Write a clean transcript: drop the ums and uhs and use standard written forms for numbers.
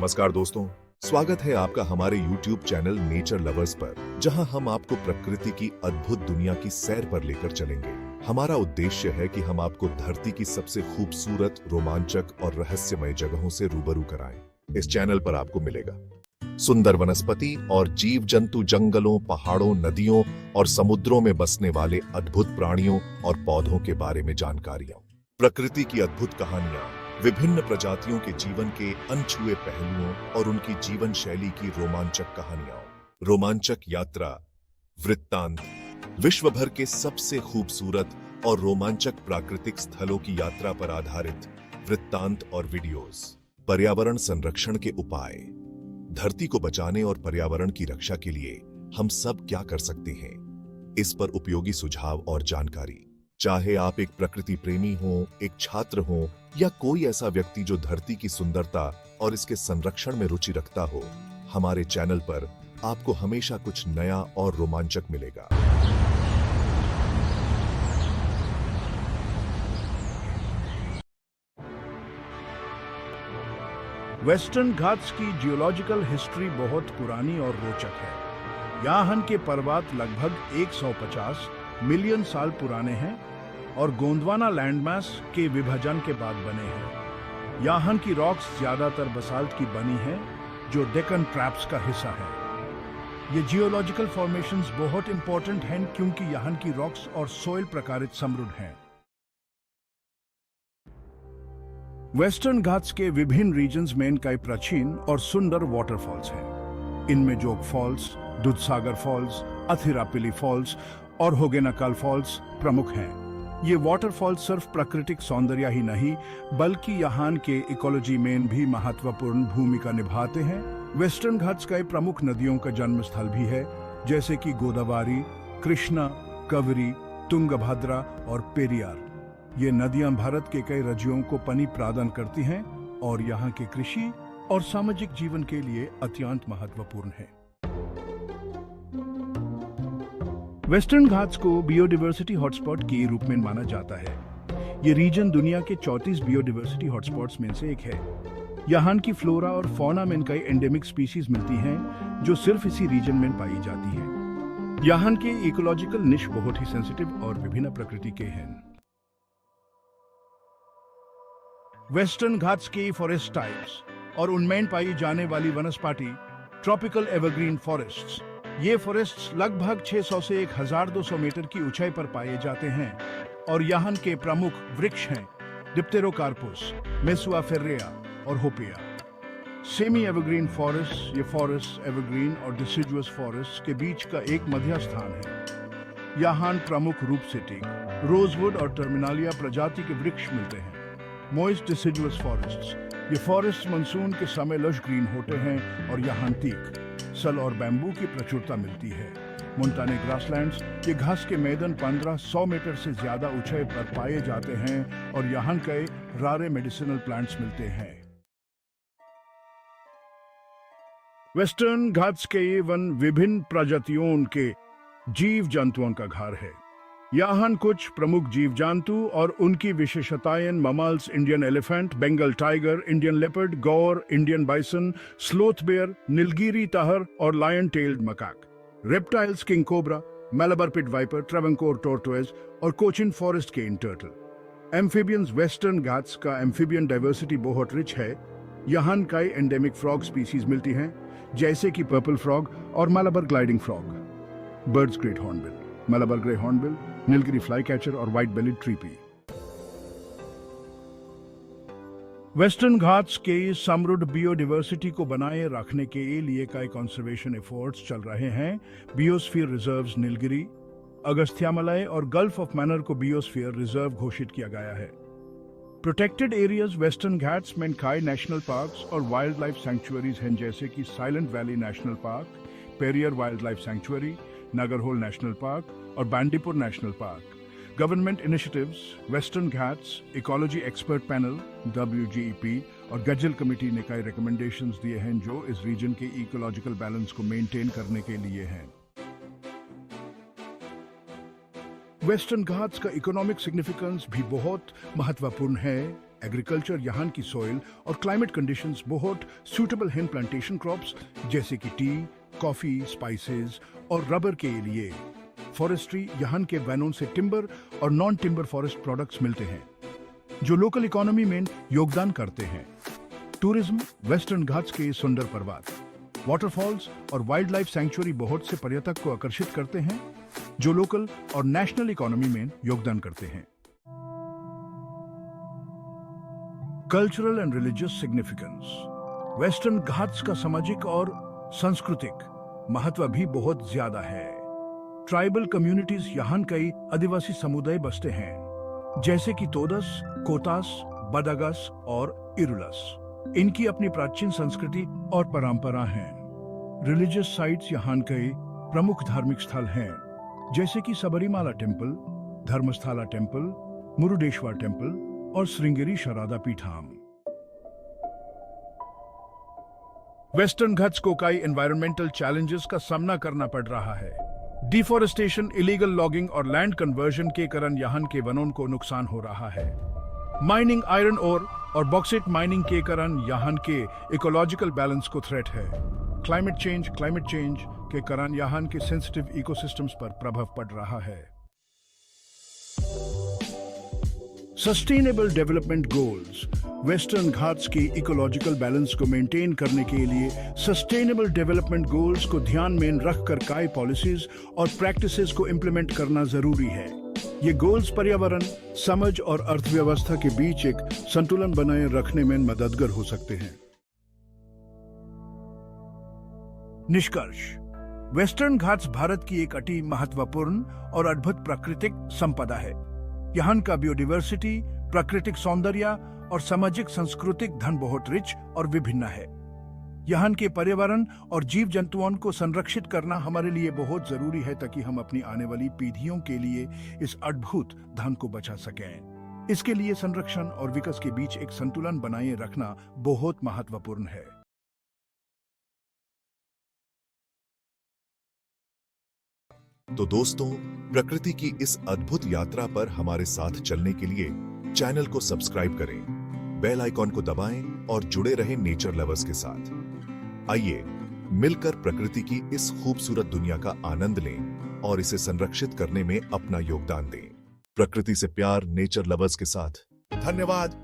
नमस्कार दोस्तों, स्वागत है आपका हमारे YouTube चैनल नेचर लवर्स पर, जहां हम आपको प्रकृति की अद्भुत दुनिया की सैर पर लेकर चलेंगे। हमारा उद्देश्य है कि हम आपको धरती की सबसे खूबसूरत, रोमांचक और रहस्यमय जगहों से रूबरू कराएं। इस चैनल पर आपको मिलेगा सुंदर वनस्पति और जीव जंतु, जंगलों, पहाड़ों, नदियों और समुद्रों में बसने वाले अद्भुत प्राणियों और पौधों के बारे में जानकारियां, प्रकृति की अद्भुत कहानियां, विभिन्न प्रजातियों के जीवन के अनछुए पहलुओं और उनकी जीवन शैली की रोमांचक कहानियां, रोमांचक यात्रा वृत्तांत, विश्व भर के सबसे खूबसूरत और रोमांचक प्राकृतिक स्थलों की यात्रा पर आधारित वृत्तांत और वीडियोस, पर्यावरण संरक्षण के उपाय, धरती को बचाने और पर्यावरण की रक्षा के लिए हम सब क्या कर सकते हैं, इस पर उपयोगी सुझाव और जानकारी। चाहे आप एक प्रकृति प्रेमी हो, एक छात्र हो या कोई ऐसा व्यक्ति जो धरती की सुंदरता और इसके संरक्षण में रुचि रखता हो, हमारे चैनल पर आपको हमेशा कुछ नया और रोमांचक मिलेगा। वेस्टर्न घाट्स की जियोलॉजिकल हिस्ट्री बहुत पुरानी और रोचक है। यहाँ के पर्वत लगभग 150 मिलियन साल पुराने हैं और गोंडवाना लैंडमास के विभाजन के बाद बने हैं। यहाँ की रॉक्स ज्यादातर बसाल्ट की बनी हैं, जो डेक्कन ट्रैप्स का हिस्सा है। ये जियोलॉजिकल फॉर्मेशंस बहुत इंपॉर्टेंट हैं क्योंकि यहाँ की रॉक्स और सोइल प्रकारित समृद्ध हैं। वेस्टर्न घाट्स के विभिन्न रीजन्स में कई प्राचीन और सुंदर वाटरफॉल्स हैं। इनमें जोग फॉल्स, दूधसागर फॉल्स, अथिरापिली फॉल्स और होगेनकल फॉल्स प्रमुख हैं। ये वाटरफॉल्स सिर्फ प्राकृतिक सौंदर्य ही नहीं, बल्कि यहाँ के इकोलॉजी में भी महत्वपूर्ण भूमिका निभाते हैं। वेस्टर्न घाट्स कई प्रमुख नदियों का जन्म स्थल भी है, जैसे कि गोदावरी, कृष्णा, कावेरी, तुंगभद्रा और पेरियार। ये नदियां भारत के कई राज्यों को पानी प्रदान करती हैं और यहाँ के कृषि और सामाजिक जीवन के लिए अत्यंत महत्वपूर्ण है। वेस्टर्न घाट्स को बायोडायवर्सिटी हॉटस्पॉट के रूप में माना जाता है। ये रीजन दुनिया के 34 बायोडायवर्सिटी हॉटस्पॉट्स में से एक है। यहाँ की फ्लोरा और फौना में कई एंडेमिक स्पीसीज मिलती हैं, जो सिर्फ इसी रीजन में पाई जाती है। यहाँ के इकोलॉजिकल निश बहुत ही सेंसिटिव और विभिन्न प्रकृति के हैं। वेस्टर्न घाट्स की फॉरेस्ट टाइप्स और उनमें पाई जाने वाली वनस्पति ट्रॉपिकल एवरग्रीन फॉरेस्ट्स। ये फॉरेस्ट्स लगभग 600 से 1200 मीटर की ऊंचाई पर पाए जाते हैं और यहाँ के प्रमुख वृक्ष हैं डिप्टेरोकार्पुस, मेसुआ फेर्रेआ और होपिया। सेमी एवरग्रीन फॉरेस्ट, ये फॉरेस्ट एवरग्रीन और डिसिडुअस फॉरेस्ट के बीच का एक मध्य स्थान है। यहाँ प्रमुख रूप से टीक, रोजवुड और टर्मिनालिया प्रजाति के वृक्ष मिलते हैं। मॉइस्ट डिसिडुअस फॉरेस्ट्स, ये फॉरेस्ट मानसून के समय लश ग्रीन होते हैं और यहाँ तीक, सल और बैम्बू की प्रचुरता मिलती है। मोंटाने ग्रासलैंड्स, ये घास के मैदान 1500 मीटर से ज्यादा ऊंचाई पर पाए जाते हैं और यहाँ कई रारे मेडिसिनल प्लांट्स मिलते हैं। वेस्टर्न घाट्स के ये वन विभिन्न प्रजातियों के जीव जंतुओं का घर है। यहाँ कुछ प्रमुख जीव जंतु और उनकी विशेषताएं mammals, Indian elephant, Bengal tiger, Indian leopard, गौर, Indian bison, sloth bear, Nilgiri tahr और lion tailed macaque. Reptiles king cobra, Malabar pit viper, Travancore tortoise और Cochin forest cane turtle. Amphibians, western Ghats का एम्फीबियन डाइवर्सिटी बहुत रिच है। यहाँ कई एंडेमिक फ्रॉग स्पीसीज मिलती हैं, जैसे कि पर्पल फ्रॉग और Malabar gliding frog. Birds great hornbill, Malabar grey hornbill, Nilgiri fly catcher और white bellied treepie. Western Ghats के समृद्ध बायोडायवर्सिटी को बनाए रखने के लिए कई कंजर्वेशन एफर्ट्स चल रहे हैं। बियोस्फीयर रिजर्व्स नीलगिरी, अगस्त्यामलय और गल्फ ऑफ मैनर को बियोस्फीयर रिजर्व घोषित किया गया है। प्रोटेक्टेड एरियाज वेस्टर्न घाट्स में कई नेशनल पार्क्स और वाइल्ड लाइफ सैंक्चुअरीज हैं, जैसे कि silent valley national park, Periyar wildlife sanctuary, Nagarhole national park और Bandipur national park. Government initiatives, western Ghats ecology expert panel WGEP और गजल कमेटी ने कई रिकमेंडेशंस दिए हैं, जो इस रीजन के इकोलॉजिकल बैलेंस को मेंटेन करने के लिए हैं। वेस्टर्न घाट्स का इकोनॉमिक सिग्निफिकेंस भी बहुत महत्वपूर्ण है। एग्रीकल्चर यहाँ की सॉइल और क्लाइमेट कंडीशंस बहुत सूटेबल हैं प्लांटेशन क्रॉप्स जैसे कि टी, कॉफी, स्पाइसेस और रबर के लिए। फॉरेस्ट्री यहाँ के वैनों से टिम्बर और नॉन टिम्बर फॉरेस्ट प्रोडक्ट्स मिलते हैं जो लोकल इकोनॉमी में योगदान करते हैं। टूरिज्म, वेस्टर्न घाट्स के सुंदर पर्वत, वाटरफॉल्स और वाइल्ड लाइफ सैंक्चुरी बहुत से पर्यटक को आकर्षित करते हैं जो लोकल और नेशनल इकोनॉमी में योगदान करते हैं। Cultural and religious significance, western Ghats का सामाजिक और सांस्कृतिक महत्व भी बहुत ज्यादा है। ट्राइबल कम्युनिटीज यहाँ कई आदिवासी समुदाय बसते हैं जैसे कि तोदस, कोतास, बदागस और इरुलस। इनकी अपनी प्राचीन संस्कृति और परंपरा हैं। रिलीजियस साइट्स यहाँ कई प्रमुख धार्मिक स्थल हैं जैसे कि Sabarimala temple, Dharmasthala temple, Murudeshwar temple और श्रृंगेरी शारदा पीठम। वेस्टर्न घाट्स को कई एनवायरमेंटल चैलेंजेस का सामना करना पड़ रहा है। डिफॉरेस्टेशन, इलीगल लॉगिंग और लैंड कन्वर्जन के कारण यहाँ के वनों को नुकसान हो रहा है। माइनिंग, आयरन ओर और बॉक्साइट माइनिंग के कारण यहाँ के इकोलॉजिकल बैलेंस को थ्रेट है। क्लाइमेट चेंज के कारण यहाँ के सेंसिटिव इकोसिस्टम्स पर प्रभाव पड़ रहा है। Sustainable development goals, western Ghats की इकोलॉजिकल बैलेंस को मेंटेन करने के लिए सस्टेनेबल डेवलपमेंट गोल्स को ध्यान में रखकर कई पॉलिसीज और प्रैक्टिसेस को इंप्लीमेंट करना जरूरी है। ये गोल्स पर्यावरण, समाज और अर्थव्यवस्था के बीच एक संतुलन बनाए रखने में मददगार हो सकते हैं। निष्कर्ष, वेस्टर्न घाट्स भारत की एक अति महत्वपूर्ण और अद्भुत प्राकृतिक संपदा है। यहाँ का बायोडायवर्सिटी, प्राकृतिक सौंदर्य और सामाजिक सांस्कृतिक धन बहुत रिच और विभिन्न है। यहाँ के पर्यावरण और जीव जंतुओं को संरक्षित करना हमारे लिए बहुत जरूरी है ताकि हम अपनी आने वाली पीढ़ियों के लिए इस अद्भुत धन को बचा सकें। इसके लिए संरक्षण और विकास के बीच एक संतुलन बनाए रखना बहुत महत्वपूर्ण है। तो दोस्तों, प्रकृति की इस अद्भुत यात्रा पर हमारे साथ चलने के लिए चैनल को सब्सक्राइब करें, बेल आइकॉन को दबाएं और जुड़े रहें नेचर लवर्स के साथ। आइए मिलकर प्रकृति की इस खूबसूरत दुनिया का आनंद लें और इसे संरक्षित करने में अपना योगदान दें। प्रकृति से प्यार, नेचर लवर्स के साथ। धन्यवाद।